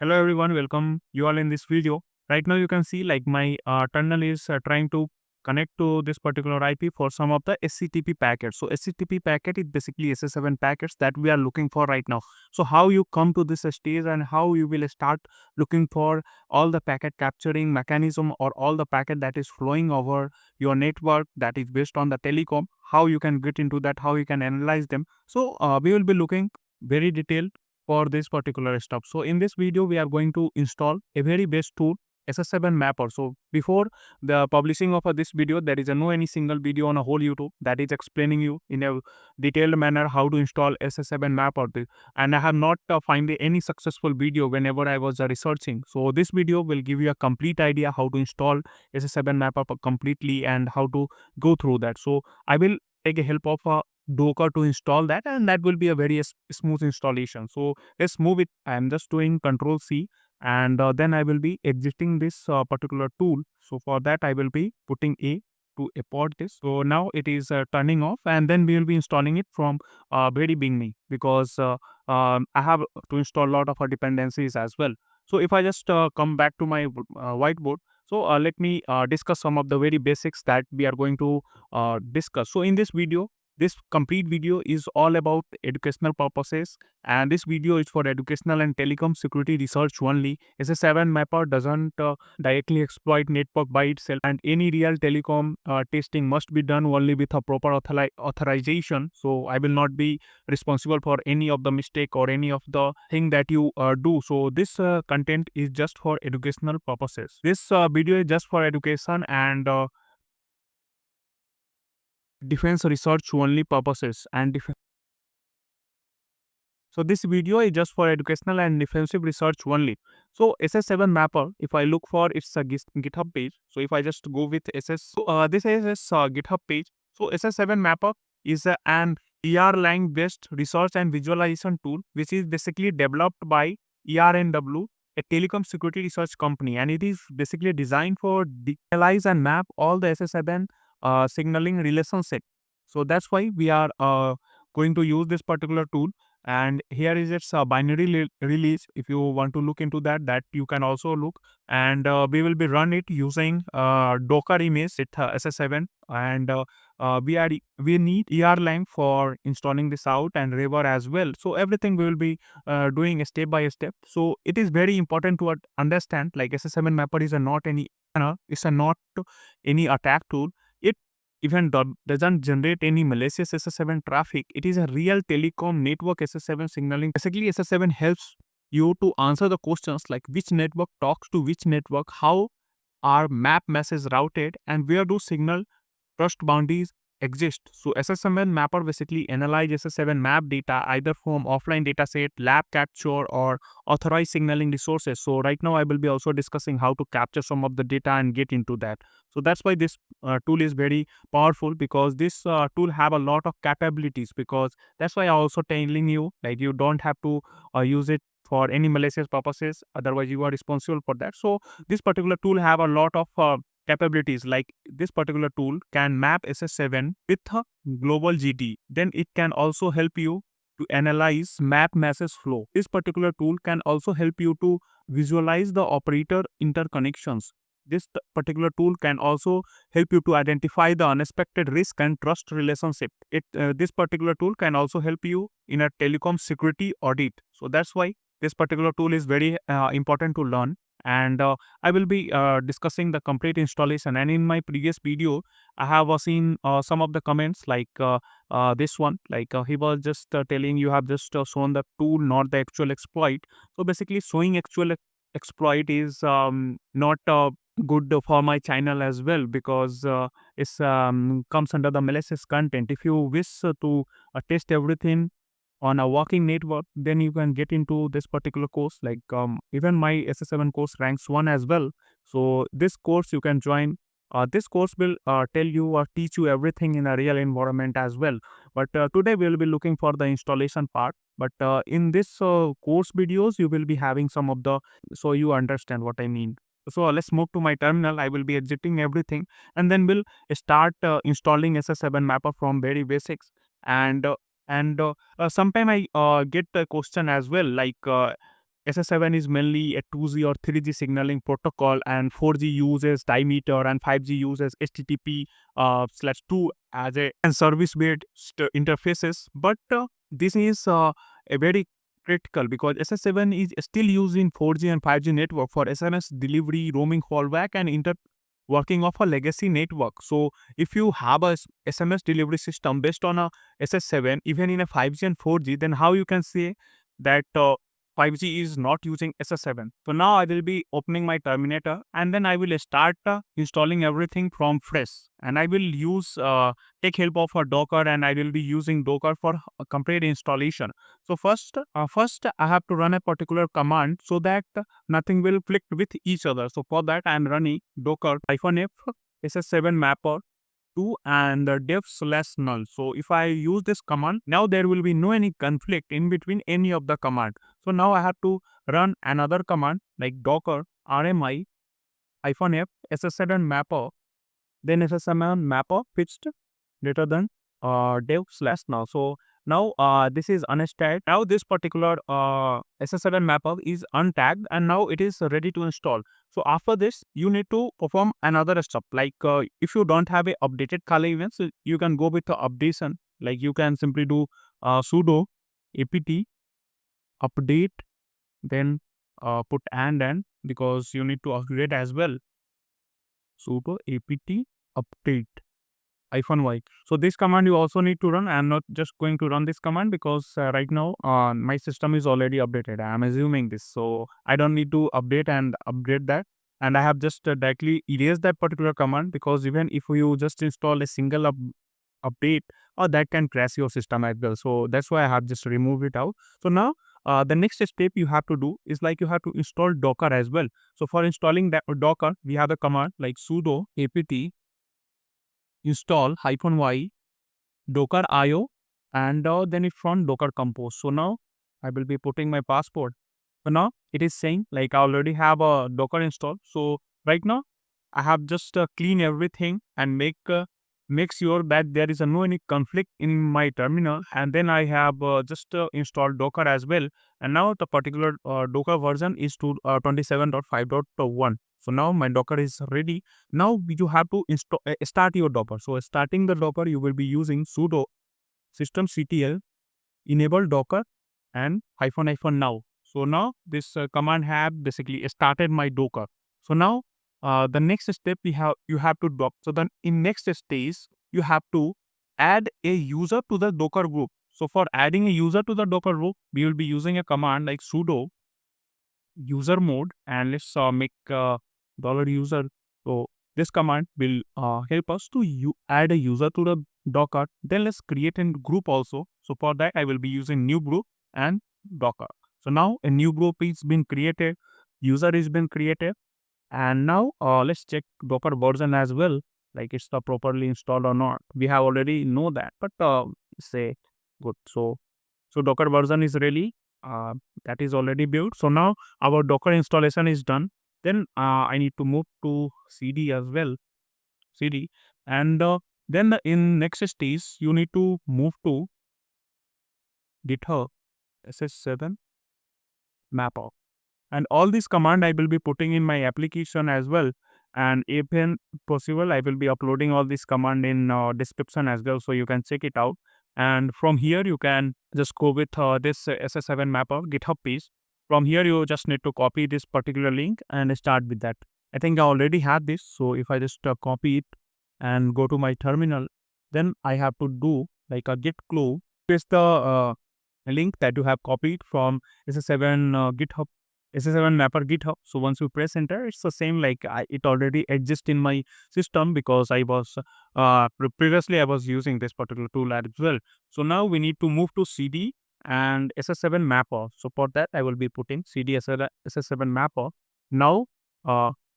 Hello everyone, welcome you all in this video. Right now you can see like my terminal is trying to connect to this particular IP for some of the SCTP packets. So SCTP packet is basically SS7 packets that we are looking for right now. So how you come to this stage and how you will start looking for all the packet capturing mechanism or all the packet that is flowing over your network that is based on the telecom, how you can get into that, how you can analyze them. So we will be looking very detailed for this particular stuff. So in this video, we are going to install a very best tool, SS7 Mapper. So before the publishing of this video, there is no any single video on a whole YouTube that is explaining you in a detailed manner how to install SS7 Mapper. And I have not find any successful video whenever I was researching. So this video will give you a complete idea how to install SS7 Mapper completely and how to go through that. So I will take a help of Docker to install that, and that will be a very smooth installation. So let's move it. I'm just doing Control C, and then I will be exiting this particular tool. So for that I will be putting A to import this. So now it is turning off, and then we will be installing it from very beginning because I have to install a lot of dependencies as well. So if I just come back to my whiteboard, so let me discuss some of the very basics that we are going to discuss. So in this complete video is all about educational purposes, and this video is for educational and telecom security research only. SS7 Mapper doesn't directly exploit network by itself, and any real telecom testing must be done only with a proper authorization. So I will not be responsible for any of the mistake or any of the thing that you do. So this content is just for educational purposes. This video is just for education and defense research only purposes and so this video is just for educational and defensive research only. So SS7 Mapper, if I look for its GitHub page, so if I just go with this is its GitHub page. So SS7 Mapper is an ER-Lang based research and visualization tool, which is basically developed by ERNW, a telecom security research company, and it is basically designed for analyze and map all the SS7 signaling relationship. So that's why we are going to use this particular tool, and here is its binary release. If you want to look into that you can also look, and we will be run it using Docker image with SS7, and we need ER-Lang for installing this out and River as well. So everything we will be doing step by step. So it is very important to understand like SS7 Mapper is not any it's not any attack tool. It even doesn't generate any malicious SS7 traffic. It is a real telecom network SS7 signaling. Basically, SS7 helps you to answer the questions like which network talks to which network, how are map messages routed, and where do signal trust boundaries exist. So SS7 Mapper basically analyzes SS7 map data either from offline dataset, lab capture, or authorized signaling resources. So right now I will be also discussing how to capture some of the data and get into that. So that's why this tool is very powerful, because this tool have a lot of capabilities, because that's why I also telling you like you don't have to use it for any malicious purposes, otherwise you are responsible for that. So this particular tool have a lot of capabilities. Like this particular tool can map SS7 with a global GT. Then it can also help you to analyze map message flow. This particular tool can also help you to visualize the operator interconnections. This particular tool can also help you to identify the unexpected risk and trust relationship. This particular tool can also help you in a telecom security audit. So that's why this particular tool is very important to learn, and I will be discussing the complete installation. And in my previous video I have seen some of the comments like this one, like he was just telling you have just shown the tool, not the actual exploit. So basically showing actual exploit is not good for my channel as well, because it's comes under the malicious content. If you wish to test everything on a working network, then you can get into this particular course. Like even my SS7 course ranks 1 as well. So this course you can join. This course will tell you or teach you everything in a real environment as well. But today we will be looking for the installation part. But in this course videos, you will be having some of the, so you understand what I mean. So let's move to my terminal. I will be exiting everything, and then we'll start installing SS7 Mapper from very basics. And sometime I get a question as well like SS7 is mainly a 2G or 3G signaling protocol, and 4G uses dimeter, and 5G uses HTTP slash 2 as a and service-based interfaces. But this is a very critical because SS7 is still used in 4G and 5G network for SMS delivery, roaming fallback, and working of a legacy network. So if you have a SMS delivery system based on a SS7, even in a 5G and 4G, then how you can say that 5G is not using SS7? So now I will be opening my Terminator, and then I will start installing everything from fresh, and I will use take help of a Docker, and I will be using Docker for a complete installation. So first I have to run a particular command so that nothing will click with each other. So for that I am running docker -f SS7 Mapper 2 and dev slash null. So if I use this command, now there will be no any conflict in between any of the command. So now I have to run another command like docker rmi -f SS7 Mapper, then SS7 Mapper fixed greater than dev slash now. So now this is unstacked. Now this particular SS7 Mapper is untagged, and now it is ready to install. So after this, you need to perform another step. Like if you don't have a updated Kali event, so you can go with the updation. Like you can simply do sudo apt update, then put and because you need to upgrade as well. Sudo apt update -y. So this command you also need to run. I am not just going to run this command because right now my system is already updated. I am assuming this, so I don't need to update and upgrade that. And I have just directly erased that particular command because even if you just install a single update, or that can crash your system as well. So that's why I have just removed it out. So now the next step you have to do is like you have to install Docker as well. So for installing that Docker, we have a command like sudo apt install -y docker io, and then it from docker compose. So now I will be putting my password. So now it is saying like I already have a docker install. So right now I have just clean everything and make sure that there is no any conflict in my terminal, and then I have just installed docker as well. And now the particular docker version is to 27.5.1. So now my docker is ready. Now you have to install start your docker. So starting the docker, you will be using sudo systemctl enable docker and -- now. So now this command have basically started my docker. So now the next step you have to drop. So then in next stage you have to add a user to the docker group. So for adding a user to the docker group, we will be using a command like sudo user mode, and let's make $user. So this command will help us to add a user to the docker. Then let's create a group also. So for that I will be using new group and docker. So now a new group is been created, user is been created, and now let's check docker version as well, like it's properly installed or not. We have already know that, but say good. So docker version is really that is already built. So now our docker installation is done. Then I need to move to cd as well, cd, and then in next stage you need to move to github SS7 Mapper. And all these command I will be putting in my application as well. And if possible, I will be uploading all this command in description as well, so you can check it out. And from here you can just go with this SS7 Mapper GitHub page. From here you just need to copy this particular link and start with that. I think I already had this, so if I just copy it and go to my terminal, then I have to do like a git clone, paste the link that you have copied from SS7 GitHub SS7 Mapper GitHub. So once you press enter, it's the same like it already exists in my system because I was previously I was using this particular tool as well. So now we need to move to CD and SS7 Mapper. So for that I will be putting CD SS7 Mapper. Now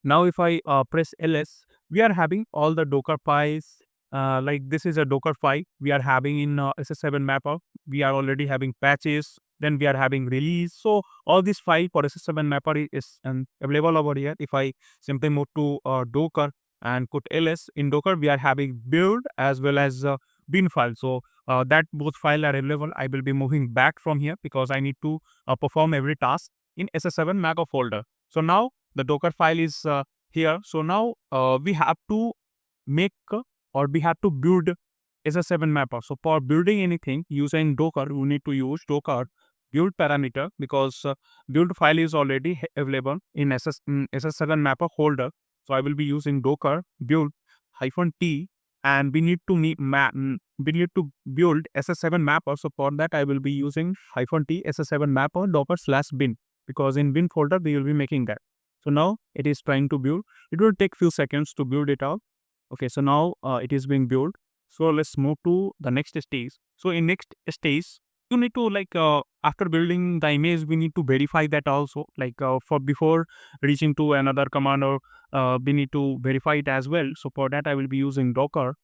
now if I press ls, we are having all the Docker files. Like this is a Docker file we are having in SS7 Mapper. We are already having patches, then we are having release. So all this file for SS7 Mapper is available over here. If I simply move to Docker and put ls, in Docker we are having build as well as bin file. So that both files are available. I will be moving back from here because I need to perform every task in SS7 Mac folder. So now the Docker file is here. So now we have to make or we have to build SS7 Mapper. So for building anything using Docker, we need to use Docker build parameter, because build file is already available in SS7 Mapper folder. So I will be using Docker build -t, and we need to build SS7 Mapper. So for that I will be using -t SS7 Mapper docker/bin, because in bin folder we will be making that. So now it is trying to build. It will take few seconds to build it out. Okay, so now it is being built. So let's move to the next stage. So in next stage, you need to after building the image, we need to verify that also. For before reaching to another command, or we need to verify it as well. So for that, I will be using Docker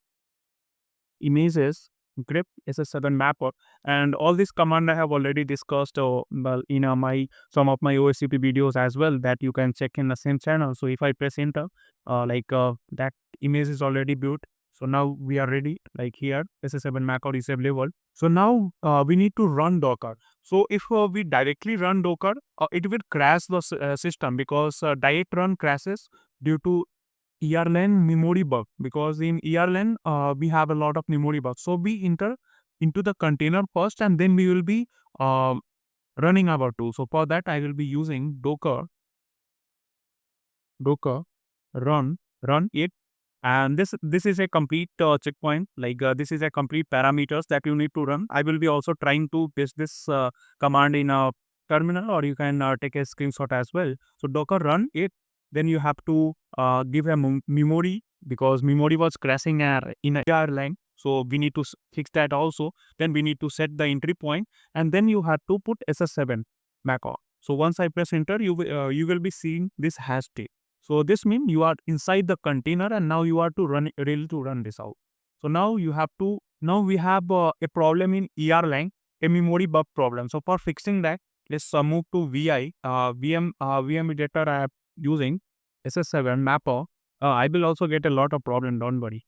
images grep SS7 Mapper, and all this command I have already discussed in my some of my OSCP videos as well, that you can check in the same channel. So if I press enter, that image is already built. So now we are ready. Like here, SS7 Mapper is available. So now we need to run Docker. So if we directly run Docker, it will crash the system, because direct run crashes due to ERLAN memory bug, because in ERLAN we have a lot of memory bugs. So we enter into the container first, and then we will be uh, running our tool. So for that I will be using Docker run it, and this is a complete checkpoint. This is a complete parameters that you need to run. I will be also trying to paste this command in a terminal, or you can take a screenshot as well. So Docker run it, then you have to give a memory, because memory was crashing in a line. So we need to fix that also. Then we need to set the entry point, and then you have to put SS7 Mac on. So once I press enter, you will be seeing this hash tag. So this means you are inside the container, and now you are to run this out. So now we have a problem in ERLang, a memory bug problem. So for fixing that, let's move to VM editor I am using SS7 Mapper. I will also get a lot of problem, don't worry,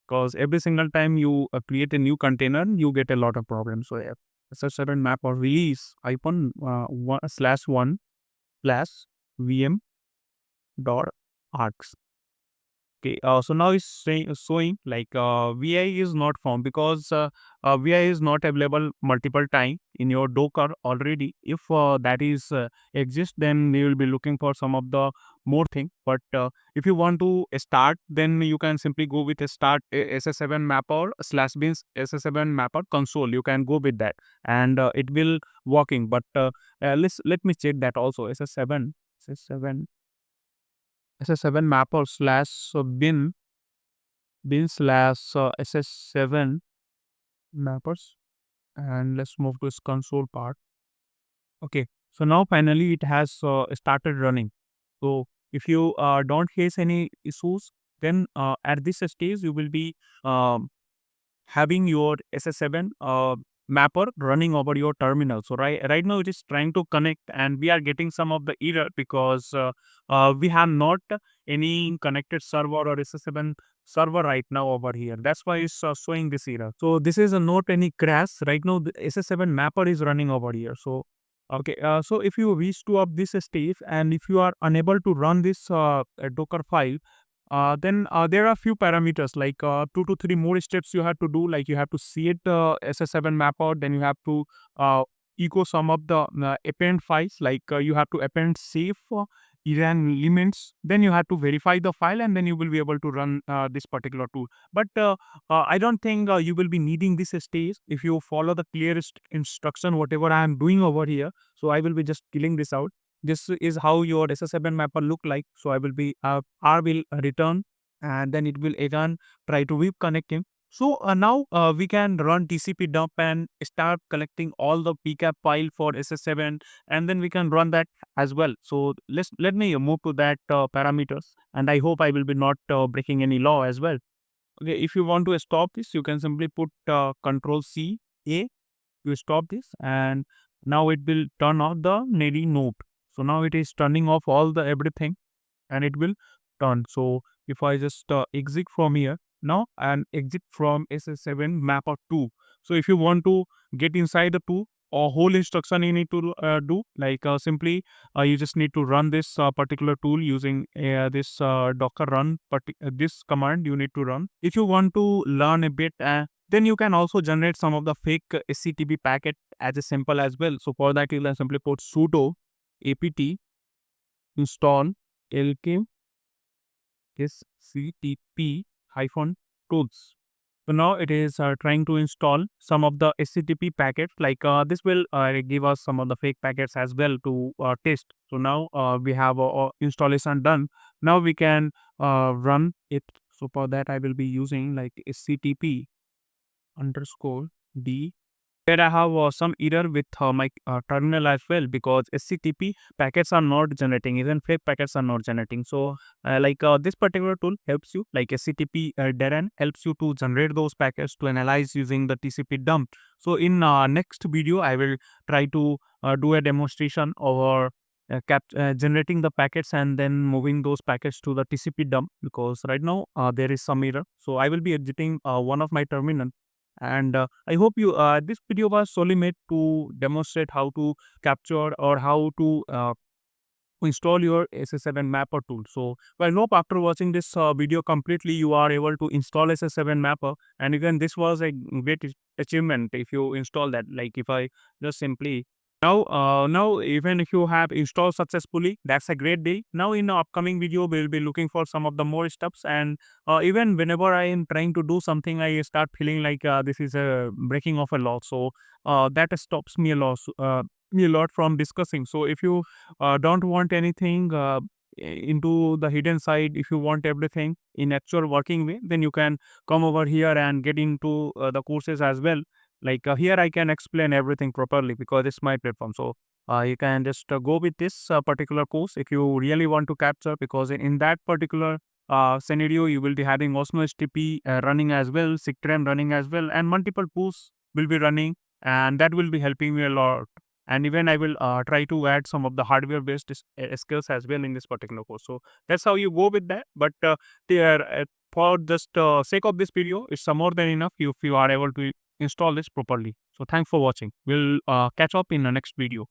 because every single time you create a new container, you get a lot of problems. So yeah, SS7 Mapper release /1/VM dot args. Okay, so now it's showing VI is not found, because VI is not available multiple time in your Docker already. If that is exists, then you will be looking for some of the more thing. But if you want to start, then you can simply go with a start SS7 Mapper /bin SS7 Mapper console. You can go with that, and it will working. But let me check that also. SS7 Mapper /bin/SS7 Mappers, and let's move to its console part. Okay, so now finally it has started running. So if you don't face any issues, then at this stage you will be um, having your SS7 mapper running over your terminal. So right now it is trying to connect, and we are getting some of the error, because we have not any connected server or SS7 server right now over here. That's why it's showing this error. So this is not any crash. Right now the SS7 mapper is running over here. So okay, so if you reach to up this stage, and if you are unable to run this Docker file, then there are few parameters, 2 to 3 more steps you have to do. Like you have to create the SS7 mapper, then you have to echo some of the append files, you have to append safe Iran elements, then you have to verify the file, and then you will be able to run this particular tool. But I don't think you will be needing this stage if you follow the clearest instruction, whatever I am doing over here. So I will be just killing this out. This is how your SS7 mapper look like. So I will be R will return, and then it will again try to whip connecting. So now we can run TCP dump and start collecting all the PCAP file for SS7, and then we can run that as well. So let me move to that parameters, and I hope I will be not breaking any law as well. Okay, if you want to stop this, you can simply put Control C A. You stop this, and now it will turn off the Nady node. So now it is turning off all the everything, and it will turn. So if I just exit from here now and exit from SS7 Mapper 2. So if you want to get inside the 2, a whole instruction you need to do. Like simply you just need to run this particular tool using this docker run, this command you need to run. If you want to learn a bit, then you can also generate some of the fake SCTP packet as a simple as well. So for that, you'll simply put sudo apt install lk sctp hyphen tools. So now it is trying to install some of the SCTP packets. Like this will give us some of the fake packets as well to test. So now we have installation done. Now we can run it. So for that, I will be using like SCTP underscore d. Here I have some error with my terminal as well, because SCTP packets are not generating, even fake packets are not generating. So this particular tool helps you, like SCTP Darren helps you to generate those packets to analyze using the TCP dump. So in next video, I will try to do a demonstration over generating the packets and then moving those packets to the TCP dump, because right now there is some error. So I will be exiting one of my terminal, and I hope you this video was solely made to demonstrate how to capture or how to install your SS7 Mapper tool. So I hope after watching this video completely, you are able to install SS7 Mapper. And again, this was a great achievement if you install that. Like if I just simply now even if you have installed successfully, that's a great day. Now in the upcoming video, we'll be looking for some of the more steps. And even whenever I am trying to do something, I start feeling like this is a breaking of a law. So that stops me a lot from discussing. So if you don't want anything into the hidden side, if you want everything in actual working way, then you can come over here and get into the courses as well. Like here I can explain everything properly because it's my platform. So you can just go with this particular course if you really want to capture, because in that particular scenario you will be having Osmo HTTP running as well, SIGTRAM running as well, and multiple pools will be running, and that will be helping me a lot. And even I will try to add some of the hardware based skills as well in this particular course. So that's how you go with that. But there for just sake of this video, it's more than enough if you are able to install this properly. So thanks for watching. We'll catch up in the next video.